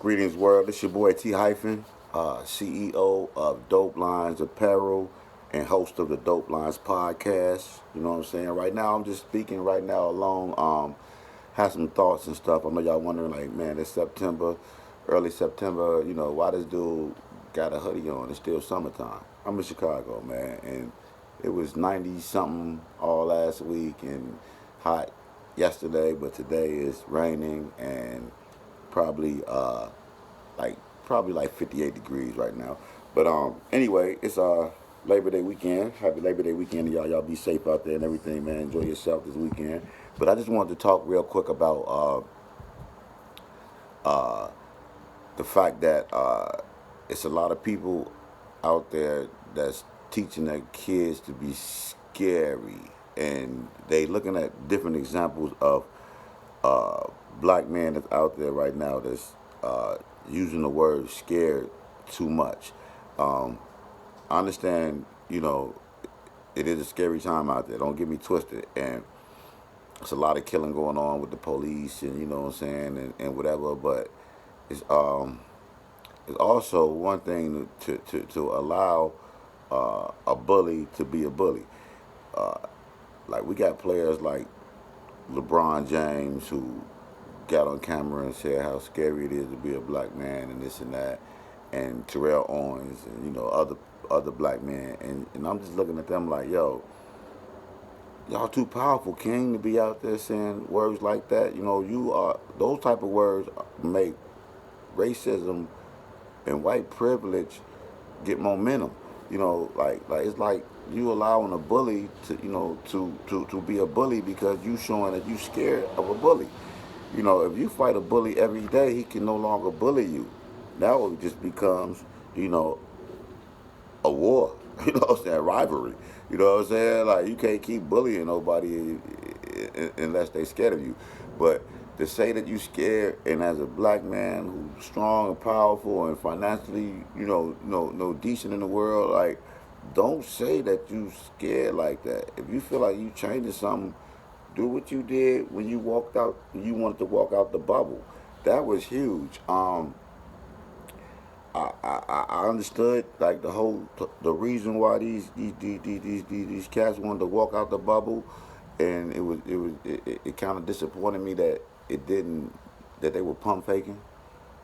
Greetings, world. This your boy T Hyphen, CEO of Dope Lines Apparel and host of the Dope Lines podcast. You know what I'm saying? Right now, I'm just speaking right now alone. Have some thoughts and stuff. I know y'all wondering, like, man, it's September, early September. You know, why this dude got a hoodie on? It's still summertime. I'm in Chicago, man, and it was 90 something all last week and hot yesterday, but today is raining and probably like probably like 58 degrees right now. But anyway, it's Labor Day weekend. Happy Labor Day weekend to y'all. Y'all be safe out there and everything, man. Enjoy yourself this weekend. But I just wanted to talk real quick about the fact that it's a lot of people out there that's teaching their kids to be scary, and they looking at different examples of uh, black men that's out there right now that's using the word scared too much. Um, I understand, it is a scary time out there. Don't get me twisted. And it's a lot of killing going on with the police and, you know what I'm saying, and whatever. But it's, it's also one thing to allow a bully to be a bully. Uh, like, we got players like LeBron James who got on camera and said how scary it is to be a black man and this and that, and Terrell Owens and other black men, and I'm just looking at them like, yo, y'all too powerful, King, to be out there saying words like that. You know, you are those type of words make racism and white privilege get momentum. Like it's like you allowing a bully to to be a bully because you showing that you scared of a bully. If you fight a bully every day, he can no longer bully you. Now it just becomes, you know, a war. You know what I'm saying? Rivalry. You know what I'm saying? Like, you can't keep bullying nobody unless they scared of you. But to say that you scared, and as a black man who's strong and powerful and financially, no decent in the world, like, don't say that you scared like that. If you feel like you changing something, do what you did when you walked out. You wanted to walk out the bubble. That was huge. I understood like the reason why these cats wanted to walk out the bubble, and it kind of disappointed me that it didn't that they were pump faking.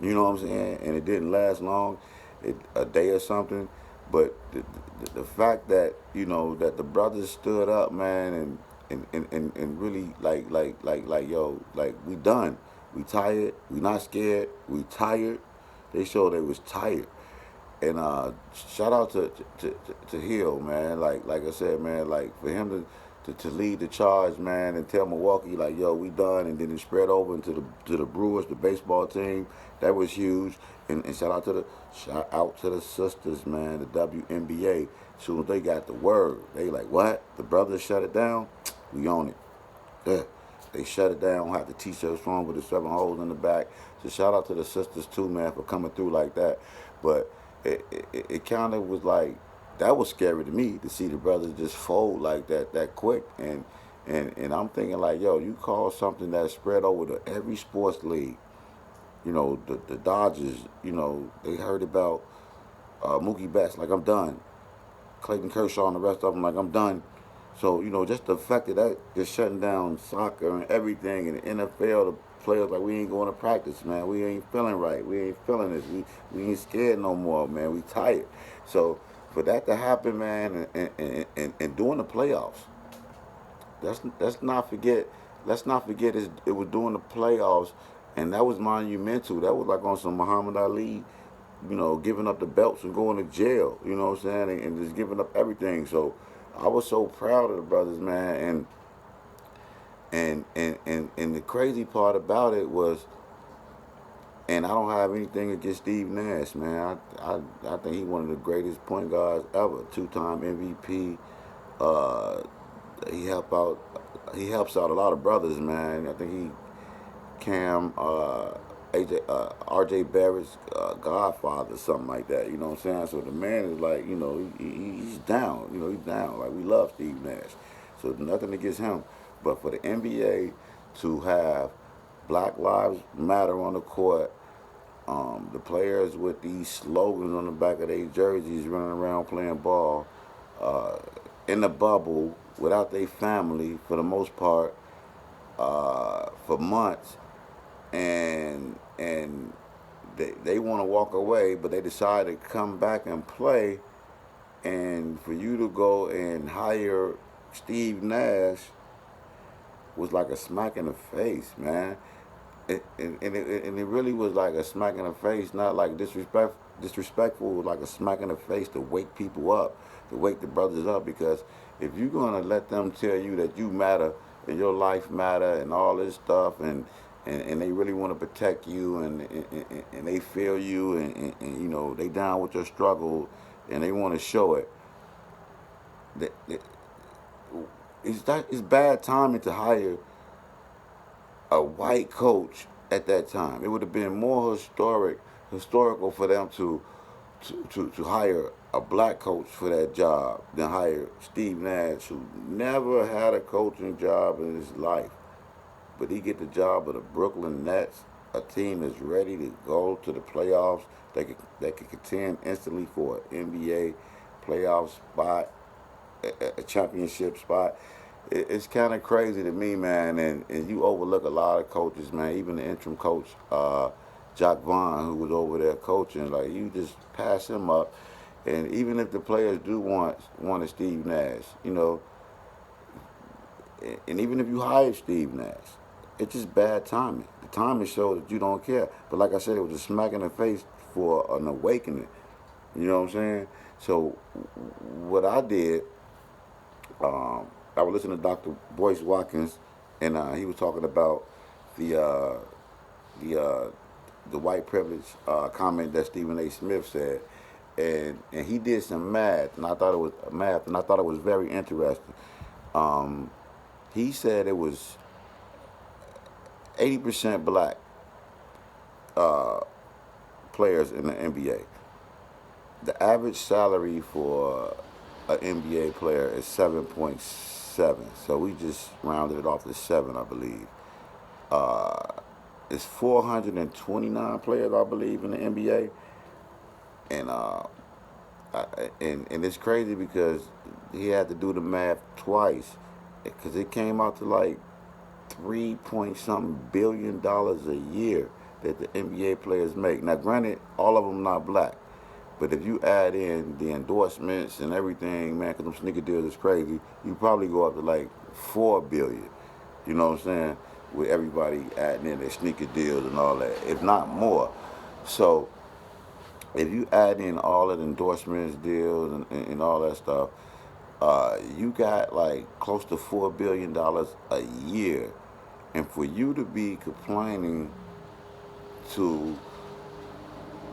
You know what I'm saying? And it didn't last long, a day or something. But the fact that that the brothers stood up, man, and really like yo, like, we done, we tired, we not scared, we tired. They showed they was tired. And shout out to Hill, man. Like I said, man, like, for him to lead the charge, man, and tell Milwaukee, like, yo, we done, and then it spread over into the Brewers, the baseball team. That was huge. And shout out to the sisters, man, the WNBA. As soon as they got the word, they like, what? The brothers shut it down? We own it. Yeah. They shut it down, had the t-shirts from with the 7 holes in the back. So shout out to the sisters too, man, for coming through like that. But it kind of was like, that was scary to me to see the brothers just fold like that quick. And I'm thinking like, yo, you call something that spread over to every sports league. The Dodgers, they heard about Mookie Betts, like, I'm done. Clayton Kershaw and the rest of them, like, I'm done. So, just the fact that just shutting down soccer and everything, and the NFL, the players, like, we ain't going to practice, man. We ain't feeling right. We ain't feeling this. We ain't scared no more, man. We tired. So, for that to happen, man, and during the playoffs, let's not forget it was during the playoffs, and that was monumental. That was like on some Muhammad Ali, giving up the belts and going to jail, you know what I'm saying, and just giving up everything. So I was so proud of the brothers, man, and the crazy part about it was, and I don't have anything against Steve Nash, man. I think he's one of the greatest point guards ever, 2-time MVP. Uh, he helps out a lot of brothers, man. I think Cam, AJ, RJ Barrett's godfather, something like that. You know what I'm saying? So the man is like, he's down. He's down. Like, we love Steve Nash. So nothing against him. But for the NBA to have Black Lives Matter on the court, The players with these slogans on the back of their jerseys running around playing ball uh, in the bubble without their family for the most part for months, and they want to walk away, but they decide to come back and play. And for you to go and hire Steve Nash was like a smack in the face, man. And it really was like a smack in the face, not like disrespectful, it was like a smack in the face to wake people up, to wake the brothers up. Because if you're gonna let them tell you that you matter and your life matter and all this stuff, and they really want to protect you, and they feel you, and you know they down with your struggle, and they want to show it. That it's bad timing to hire a white coach at that time. It would have been more historical for them to hire a black coach for that job than hire Steve Nash, who never had a coaching job in his life. But he get the job of the Brooklyn Nets, a team that's ready to go to the playoffs. They could contend instantly for an NBA playoff spot, a championship spot. It's kind of crazy to me, man. And you overlook a lot of coaches, man. Even the interim coach, Jock Vaughn, who was over there coaching, like you just pass him up. And even if the players do want a Steve Nash, you know, and even if you hire Steve Nash, it's just bad timing. The timing shows that you don't care. But like I said, it was a smack in the face for an awakening. You know what I'm saying? So what I did, I was listening to Dr. Boyce Watkins, and he was talking about the uh, the uh, the white privilege comment that Stephen A. Smith said, and he did some math, and I thought it was very interesting. Um, he said it was 80% black uh, players in the NBA. The average salary for an NBA player is 7.7. So we just rounded it off to 7, I believe. It's 429 players, I believe, in the NBA, and and it's crazy because he had to do the math twice, because it came out to like 3 point something $billion a year that the NBA players make. Now, granted, all of them not black, but if you add in the endorsements and everything, man, because them sneaker deals is crazy, you probably go up to like 4 billion. You know what I'm saying? With everybody adding in their sneaker deals and all that, if not more. So if you add in all of the endorsements, deals, and all that stuff, you got like close to $4 billion a year. And for you to be complaining to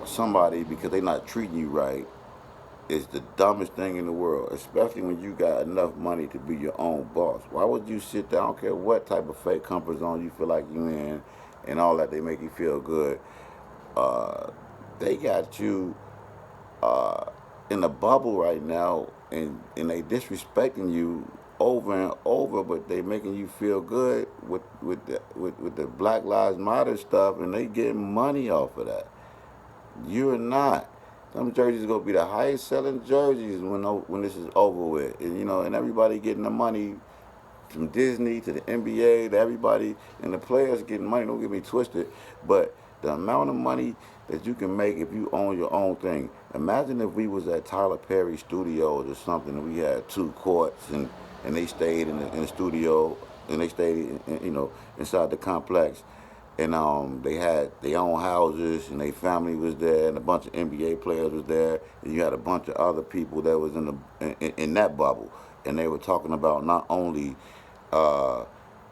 somebody because they're not treating you right is the dumbest thing in the world, especially when you got enough money to be your own boss. Why would you sit there? I don't care what type of fake comfort zone you feel like you in and all that, they make you feel good. They got you in a bubble right now, and they disrespecting you over and over, but they making you feel good with the Black Lives Matter stuff, and they getting money off of that. You're not. Some jerseys gonna be the highest selling jerseys when this is over with, and you know, and everybody getting the money from Disney to the NBA to everybody, and the players getting money. Don't get me twisted, but the amount of money that you can make if you own your own thing. Imagine if we was at Tyler Perry Studios or something, and we had 2 courts, and they stayed in the studio, and they stayed inside the complex, and they had their own houses, and their family was there, and a bunch of NBA players was there, and you had a bunch of other people that was in that bubble, and they were talking about not only uh,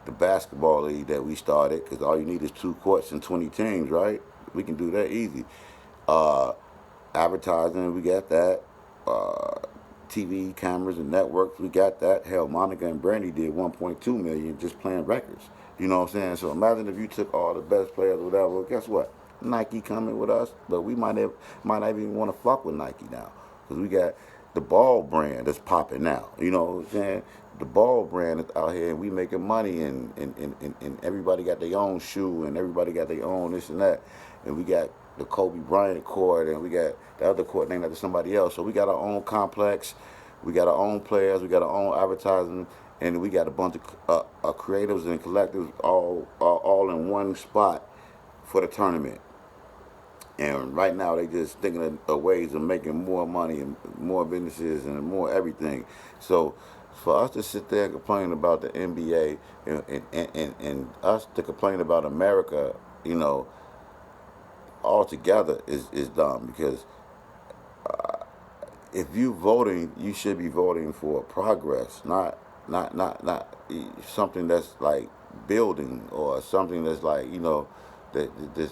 the basketball league that we started, because all you need is 2 courts and 20 teams, right? We can do that easy. Uh, Advertising, we got that. Uh, TV cameras and networks, we got that. Hell, Monica and Brandy did 1.2 million just playing records. You know what I'm saying? So imagine if you took all the best players or whatever. Well, guess what? Nike coming with us, but we might not even want to fuck with Nike now, because we got the Ball brand that's popping now. You know what I'm saying? The Ball brand is out here, and we making money, and everybody got their own shoe, and everybody got their own this and that, and we got the Kobe Bryant court, and we got the other court named after somebody else. So we got our own complex, we got our own players, we got our own advertising, and we got a bunch of creatives and collectives all in one spot for the tournament. And right now they just thinking of ways of making more money and more businesses and more everything. So for us to sit there and complain about the NBA and us to complain about America, you know, altogether is dumb because if you voting, you should be voting for progress, not something that's like building or something that's like that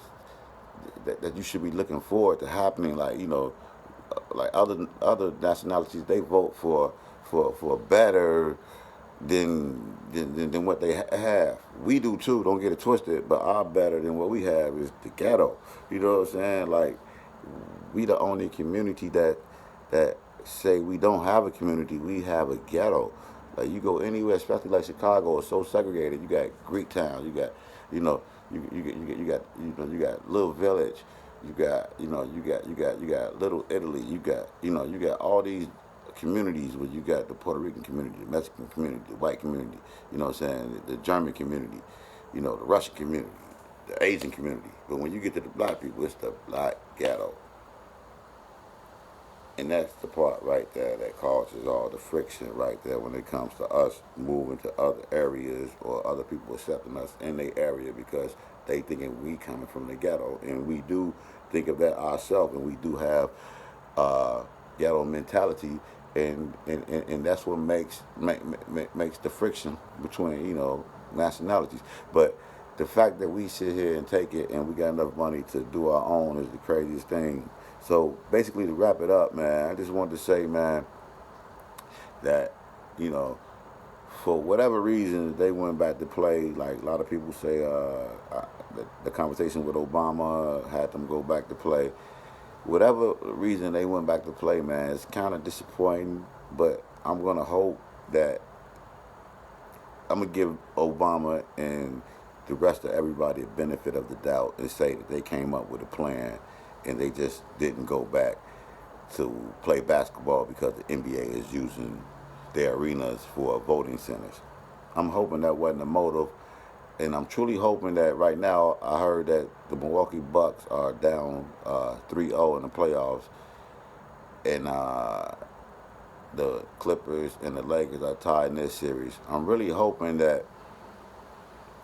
that you should be looking forward to happening. Like like other nationalities, they vote for better than what they have. We do too. Don't get it twisted. But our better than what we have is the ghetto. You know what I'm saying? Like we the only community that say we don't have a community. We have a ghetto. Like you go anywhere, especially like Chicago, it's so segregated. You got Greek town. You got you know you got Little Village. You got Little Italy. You got all these communities where you got the Puerto Rican community, the Mexican community, the white community, you know what I'm saying, the German community, the Russian community, the Asian community. But when you get to the black people, it's the black ghetto. And that's the part right there that causes all the friction right there when it comes to us moving to other areas or other people accepting us in their area because they thinking we coming from the ghetto. And we do think of that ourselves, and we do have ghetto mentality, and that's what makes the friction between nationalities. But the fact that we sit here and take it and we got enough money to do our own is the craziest thing. So basically, to wrap it up, man, I just wanted to say, man, that for whatever reason they went back to play. Like a lot of people say, the conversation with Obama had them go back to play. Whatever reason they went back to play, man, it's kind of disappointing. But I'm gonna hope that I'm gonna give Obama and the rest of everybody a benefit of the doubt and say that they came up with a plan and they just didn't go back to play basketball because the NBA is using their arenas for voting centers. I'm hoping that wasn't the motive, and I'm truly hoping that right now I heard that the Milwaukee Bucks are down 3-0 in the playoffs, and the Clippers and the Lakers are tied in this series. I'm really hoping that,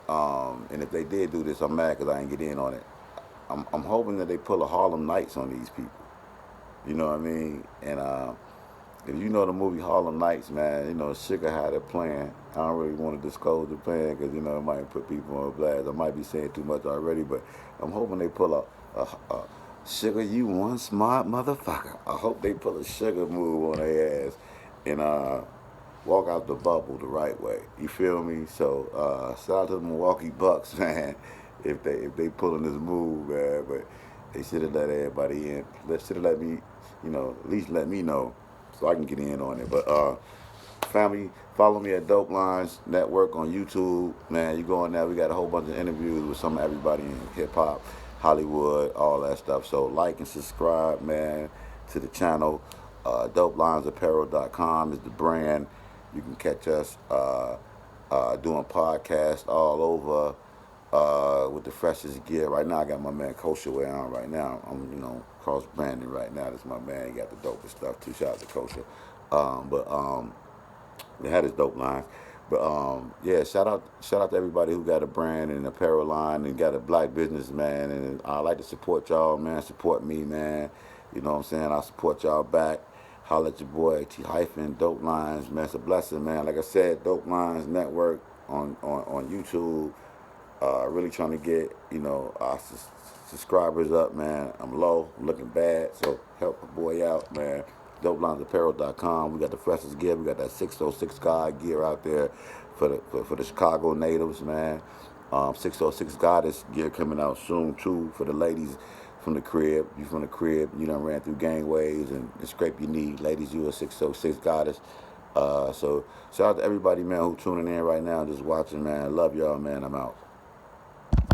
and if they did do this, I'm mad because I didn't get in on it. I'm hoping that they pull a Harlem Nights on these people. You know what I mean? And if you know the movie Harlem Nights, man, Sugar had a plan. I don't really want to disclose the plan because, it might put people on blast. I might be saying too much already, but I'm hoping they pull a Sugar, you one smart motherfucker. I hope they pull a Sugar move on their ass and walk out the bubble the right way. You feel me? So shout out to the Milwaukee Bucks, man, if they pulling this move, man. But they should have let everybody in. They should have let me, at least let me know so I can get in on it. But family, follow me at Dope Lines Network on YouTube. Man, you go on there. We got a whole bunch of interviews with some of everybody in hip hop, Hollywood, all that stuff. So like and subscribe, man, to the channel. DopeLinesApparel.com is the brand. You can catch us doing podcasts all over with the freshest gear. Right now, I got my man Kosha wearing right now. I'm cross branding right now. That's my man. He got the dopest stuff too. Shout out to Kosha. But they had his dope lines. But yeah, shout out to everybody who got a brand and apparel line and got a black business, man. And I like to support y'all, man. Support me, man. You know what I'm saying? I support y'all back. Holla at your boy T-Dope Lines, man. It's a blessing, man. Like I said, Dope Lines Network on YouTube. Really trying to get our subscribers up, man. I'm low, I'm looking bad, so help a boy out, man. DopeLinesApparel.com. We got the freshest gear. We got that 606 God gear out there for the Chicago natives, man. 606 Goddess gear coming out soon too for the ladies from the crib. You from the crib, you done ran through gangways and scrape your knee. Ladies, you a 606 Goddess. So shout out to everybody, man, who tuning in right now, just watching, man. Love y'all, man. I'm out.